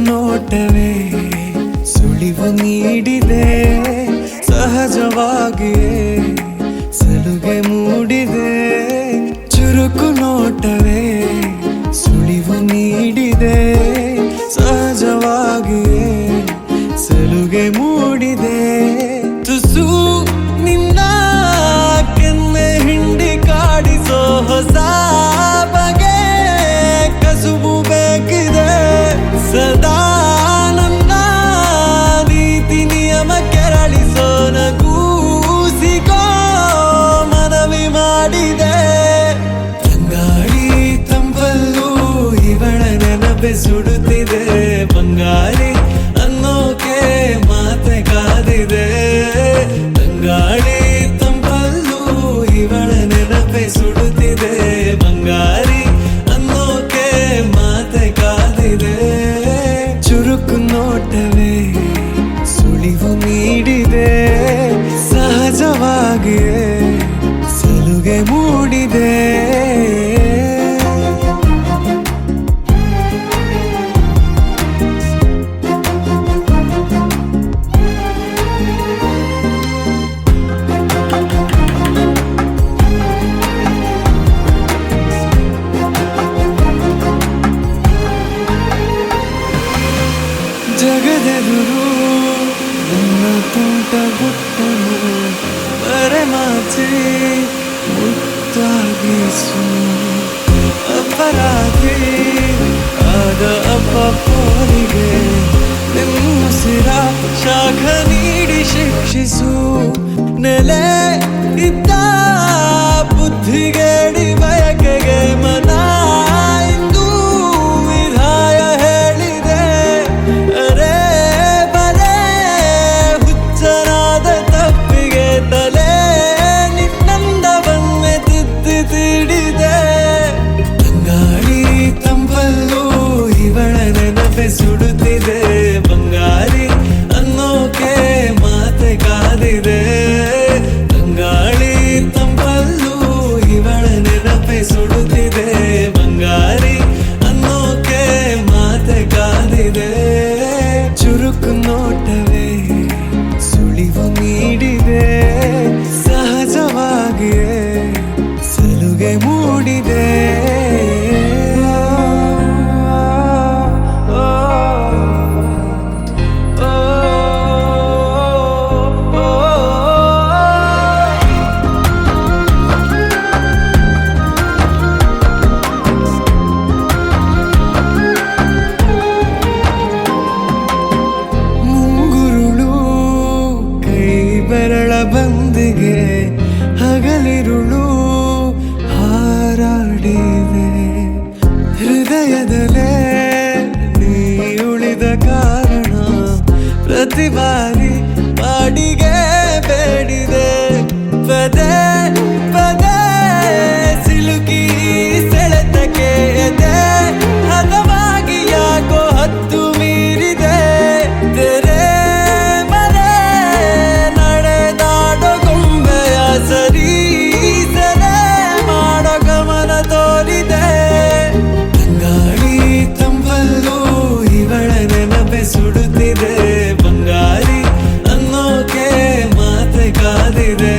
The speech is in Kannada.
ನೋಟವೇ ಸುಳಿವು ನೀಡಿದೆ, ಸಹಜವಾಗಿಯೇ ಸಲುಗೆ ಮೂಡಿದೆ. ಚುರುಕು ನೋಟವೇ ಸುಳಿವು ನೀಡಿದೆ, ಸಹಜವಾಗಿಯೇ ಸಲುಗೆ ಮೂಡಿದೆ. ತುಸು ನಿನ್ನ ಕೆನ್ನೆ ಹಿಂಡಿ ಕಾಡಿಸೋ ಹೊಸ ಬಗೆ ಕಸುಬು ಬೇಕಿದೆ. ಸದಾ ನನ್ನ ನೀತಿ ನಿಯಮ ಕೆರಳಿಸೋ ನಗೂಸಿಗೋ ಮನವಿ ಮಾಡಿದೆ. ತಂಗಾಳಿ ತಂಪಲ್ಲೂ ಇವಳ ನೆನಪೆ ಸುಡುತ್ತಿದೆ. ಬಂಗಾರಿ ಅನ್ನೋಕೆ ಮಾತೆ ಕಾದಿದೆ. ತಂಗಾಳಿ ತಂಪಲ್ಲೂ ಇವಳ ನೆನಪೆ ಸುಡುತ್ತಿದೆ. ಬಂಗಾರಿ ಅನ್ನೋಕೆ ಮಾತೆ ಕಾದಿದೆ. ಚುರುಕು ನೋಟವೇ ಸುಳಿವು ನೀಡಿದೆ, ಸಹಜವಾಗಿಯೇ ಸಲುಗೆ ಮೂಡಿದೆ. ಜಗದೆದುರು ನನ್ನ ತುಂಟ ಗುಟ್ಟನು ಮರೆಮಾಚಿ ಮುತ್ತಾಗಿಸು. ಅಪರಾಧಿ ಆದ ಅಪ್ಪನಿಗೆ ನಿನ್ನುಸಿರ ಶಾಖ ನೀಡಿ ಶಿಕ್ಷಿಸು. ನೆಲೆ ಇದ್ದ ಬುದ್ಧಿಗೇಡಿ ಬಯಕೆಗೆ ಮನ ಇಂದು ವಿಧಾಯ ಹೇಳಿದೆ. ಅರೆ ಬರೇ ಹುಚ್ಚನಾದ ತಪ್ಪಿಗೆ ತಲೆ ನಿನ್ನಂದವನ್ನೇ ತಿದ್ದಿ ತೀಡಿದೆ. ತಂಗಾಳಿ ತಂಪಲ್ಲೂ ಇವಳ ನೆನಪೆ ಸುಡುತ್ತಿದೆ. ಬಂಗಾರಿ ಅನ್ನೋಕೆ ಮಾತೆ ಕಾದಿದೆ. ತಂಗಾಳಿ ತಂಪಲ್ಲೂ ಇವಳ ನೆನಪೆ ಸುಡುತ್ತಿದೆ. ಬಂಗಾರಿ ಅನ್ನೋಕೆ ಮಾತೆ ಕಾದಿದೆ. ಚುರುಕು ನೋಟವೇ ಸುಳಿವು ನೀಡಿದೆ, ಸಹಜವಾಗಿಯೇ ಸಲುಗೆ ಮೂಡಿದೆ. ಬಂದಿಗೆ ಹಗಲಿರುಳು ಹಾರಾಡಿದೆ. ಹೃದಯದಲ್ಲೇ ನೀ ಉಳಿದ ಕಾರಣ ಪ್ರತಿ ಬಾರಿ ಬಾಡಿಗೆ ಬೇಡಿದೆ. ಪದೇ ಪದೇ ಸಿಲುಕಿ ಸೆಳೆತಕ್ಕೆ ಎದೆ ಹದವಾಗಿ ಯಾಕೋ ಹತ್ತು ಮೀರಿದೆ. ತೆರೆ ಸರಿ ಸರೆ ಮಾಡೋ ಗಮನ ತೋರಿದೆ. ತಂಗಾಳಿ ತಂಪಲ್ಲೂ ಇವಳ ನೆನಪೆ ಸುಡುತ್ತಿದೆ. ಬಂಗಾರಿ ಅನ್ನೋಕೆ ಮಾತೆ ಕಾದಿದೆ.